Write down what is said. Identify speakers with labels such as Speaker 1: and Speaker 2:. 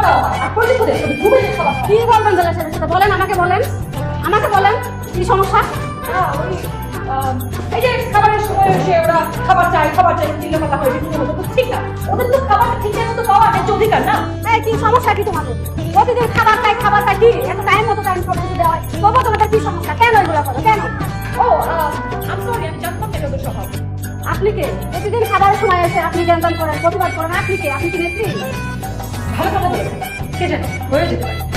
Speaker 1: দেওয়া হয় আর প্রতিদিন ঘুমে খাবার
Speaker 2: কি বলবেন জেলা সাহেবের সাথে বলেন, আমাকে বলেন, আমাকে বলেন কি সমস্যা?
Speaker 1: ওই এই যে খাবারের সময় এসে ওরা খাবার চাই চিল্লাপাল্লা করে বিভিন্ন মতো তো ঠিক না। ওদের তো খাবার ঠিক মতো পাওয়া একটা অধিকার না।
Speaker 2: কি সমস্যা কি তোমাদের? প্রতিদিন খাবার খাই কি এত টাইম মতো টাইম সব কিছু দেওয়া হয়, তবু তোমাদের কি সমস্যা? কেন এগুলো করো কেন?
Speaker 1: ও আমি সরি, আমি জানতাম না ওদের স্বভাব।
Speaker 2: আপনি কে? প্রতিদিন খাবারের সময় এসে আপনি জ্ঞান করেন, প্রতিবাদ করেন, আপনি কে? আপনি কি নেত্রী?
Speaker 1: ভালো কথা বলেছেন, কে জানে হয়ে যেতে পারে।